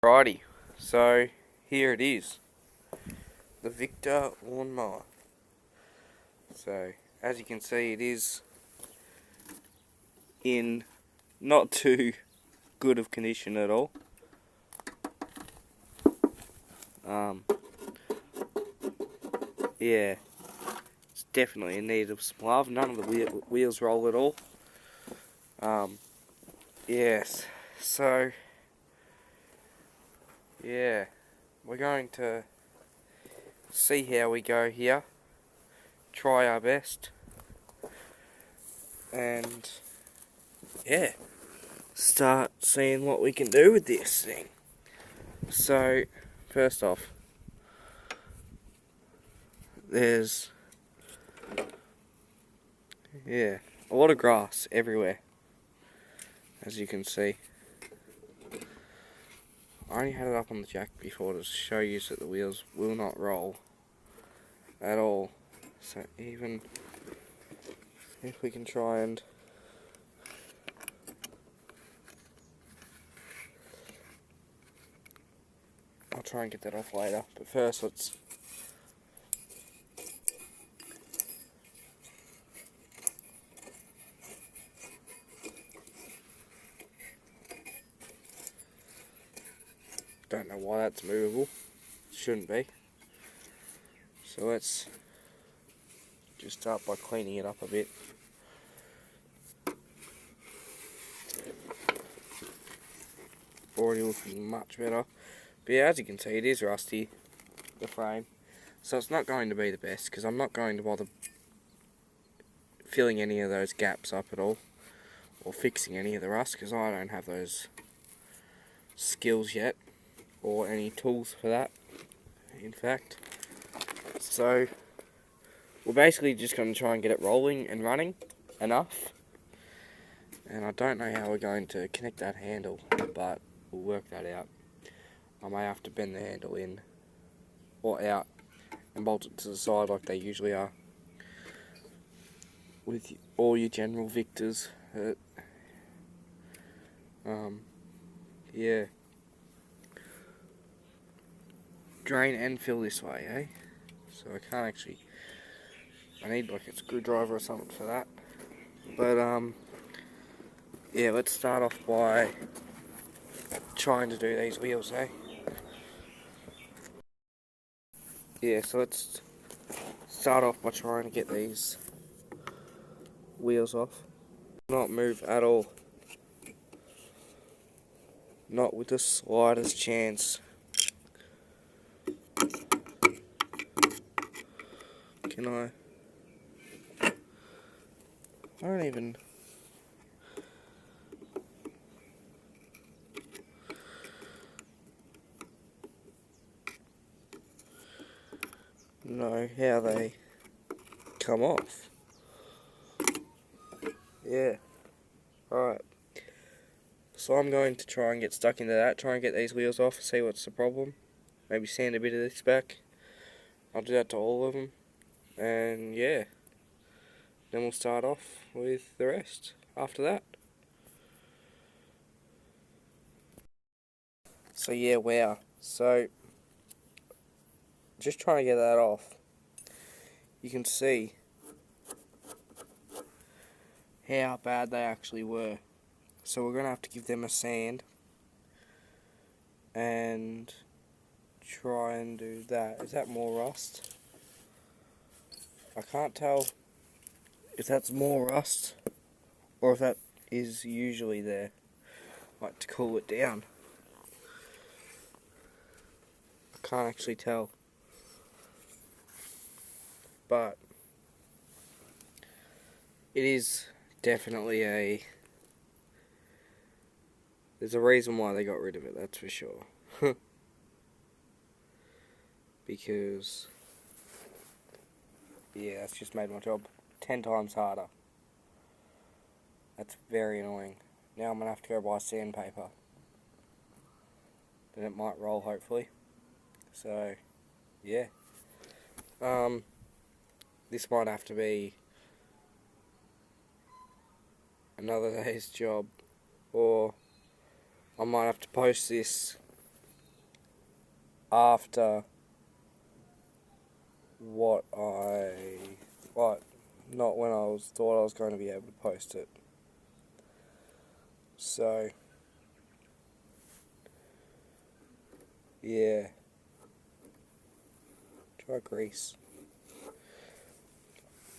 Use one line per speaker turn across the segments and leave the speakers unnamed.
Alrighty, so here it is, the Victa lawnmower. So as you can see, it is in not too good of condition at all. Yeah, it's definitely in need of some love. None of the wheels roll at all. Yes, so yeah, we're going to see how we go here. Try our best, and yeah, start seeing what we can do with this thing. So first off, there's a lot of grass everywhere, as you can see. I only had it up on the jack before to show you that the wheels will not roll at all. So even if we can try and I'll try and get that off later, but first let's don't know why that's movable. Shouldn't be. So let's just start by cleaning it up a bit. Already looking much better. But yeah, as you can see, it is rusty, the frame. So it's not going to be the best, because I'm not going to bother filling any of those gaps up at all, or fixing any of the rust, because I don't have those skills yet, or any tools for that, in fact. So we're basically just going to try and get it rolling and running enough, and I don't know how we're going to connect that handle, but we'll work that out. I may have to bend the handle in or out and bolt it to the side like they usually are with all your general Victas. Yeah. Drain and fill this way, eh? So I can't actually. I need like a screwdriver or something for that. But yeah, let's start off by trying to do these wheels, eh? Yeah, so let's start off by trying to get these wheels off. Not move at all. Not with the slightest chance. Can I don't even. Know how they come off. Yeah. Alright. So I'm going to try and get stuck into that, try and get these wheels off, see what's the problem. Maybe sand a bit of this back. I'll do that to all of them. And yeah. Then we'll start off with the rest after that. So yeah, wow. So just trying to get that off. You can see how bad they actually were. So we're going to have to give them a sand and try and do that. Is that more rust? I can't tell if that's more rust or if that is usually there, like to cool it down. I can't actually tell, but it is definitely there's a reason why they got rid of it, that's for sure. Because yeah, that's just made my job 10 times harder. That's very annoying. Now I'm going to have to go buy sandpaper. Then it might roll, hopefully. So, yeah. This might have to be another day's job. Or I might have to post this after what not when I thought I was going to be able to post it. So yeah, try grease.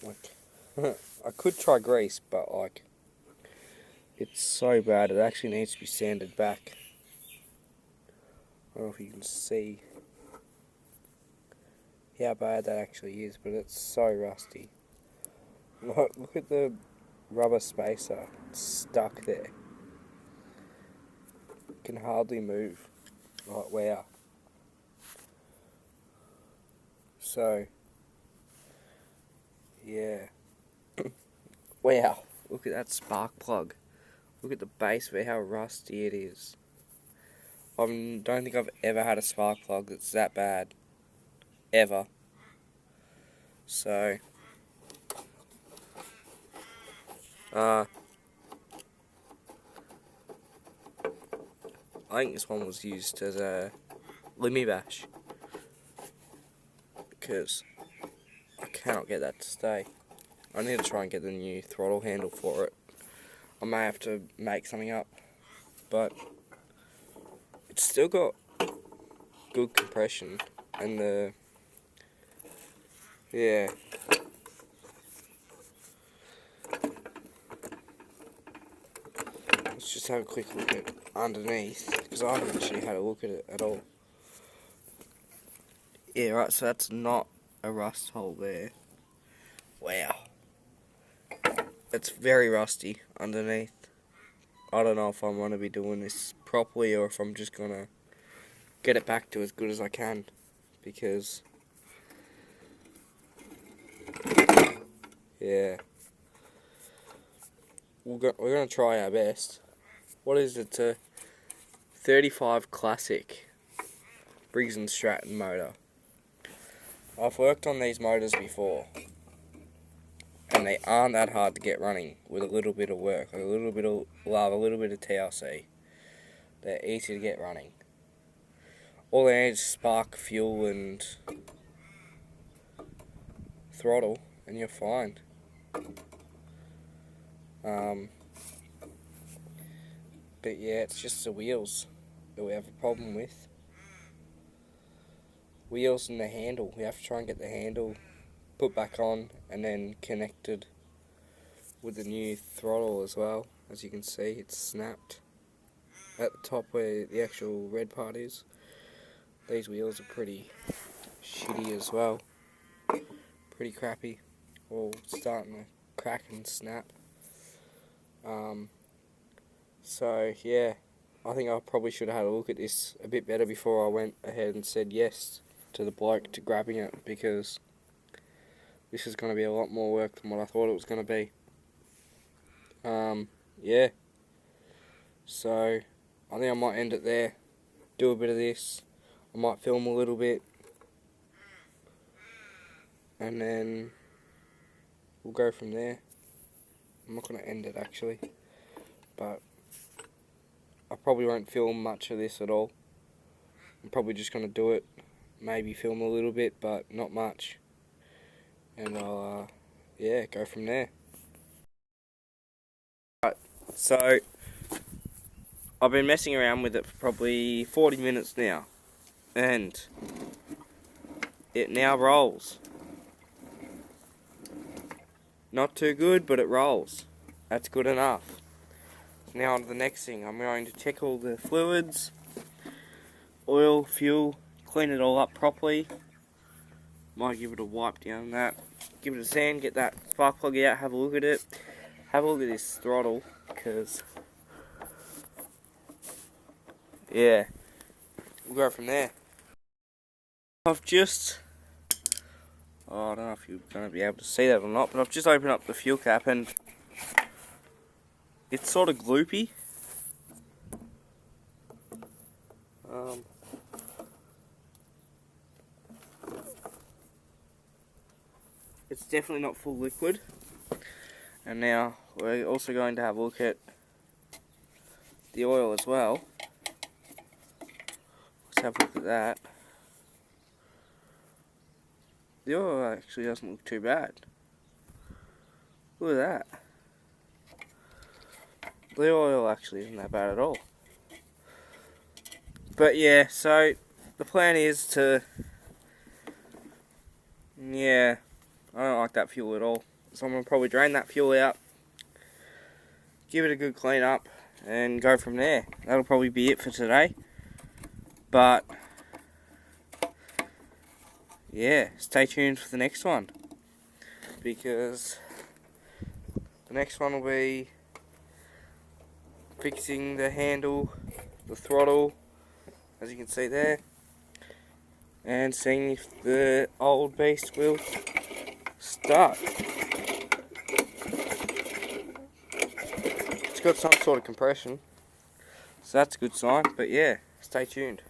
Like I could try grease, but like it's so bad it actually needs to be sanded back. I don't know if you can see how bad that actually is, but it's so rusty. Look at the rubber spacer, it's stuck there. Can hardly move. Like, wow. So, yeah. Wow, look at that spark plug. Look at the base of it, how rusty it is. I don't think I've ever had a spark plug that's that bad. Ever. So, I think this one was used as a limmy bash. Because I cannot get that to stay. I need to try and get the new throttle handle for it. I may have to make something up. But it's still got good compression. And yeah. Let's just have a quick look at underneath, because I haven't actually had a look at it at all. Yeah, right, so that's not a rust hole there. Wow. It's very rusty underneath. I don't know if I'm going to be doing this properly or if I'm just going to get it back to as good as I can, because yeah, we're going to try our best. What is it? 35 Classic Briggs & Stratton motor. I've worked on these motors before, and they aren't that hard to get running with a little bit of work, like a little bit of love, a little bit of TLC. They're easy to get running. All they need is spark, fuel, and throttle, and you're fine. But yeah, it's just the wheels that we have a problem with. Wheels and the handle. We have to try and get the handle put back on and then connected with the new throttle as well. As you can see, it's snapped at the top where the actual red part is. These wheels are pretty shitty as well. Pretty crappy. All starting to crack and snap. So yeah, I think I probably should have had a look at this a bit better before I went ahead and said yes to the bloke to grabbing it, because this is going to be a lot more work than what I thought it was going to be. Yeah. So I think I might end it there. Do a bit of this. I might film a little bit, and then we'll go from there. I'm not going to end it actually, but I probably won't film much of this at all. I'm probably just going to do it, maybe film a little bit, but not much. And I'll, yeah, go from there. Right, so I've been messing around with it for probably 40 minutes now, and it now rolls. Not too good, but it rolls. That's good enough. Now on to the next thing. I'm going to check all the fluids, oil, fuel, clean it all up properly. Might give it a wipe down that. Give it a sand, get that spark plug out, have a look at it. Have a look at this throttle, because yeah, we'll go from there. I've just, I don't know if you're going to be able to see that or not, but I've just opened up the fuel cap and it's sort of gloopy. It's definitely not full liquid. And now we're also going to have a look at the oil as well. Let's have a look at that. The oil actually doesn't look too bad. Look at that. The oil actually isn't that bad at all. But yeah, so the plan is to... Yeah, I don't like that fuel at all. So I'm going to probably drain that fuel out, give it a good clean up, and go from there. That'll probably be it for today. But yeah, stay tuned for the next one, because the next one will be fixing the handle, the throttle, as you can see there, and seeing if the old beast will start. It's got some sort of compression, so that's a good sign. But yeah, stay tuned.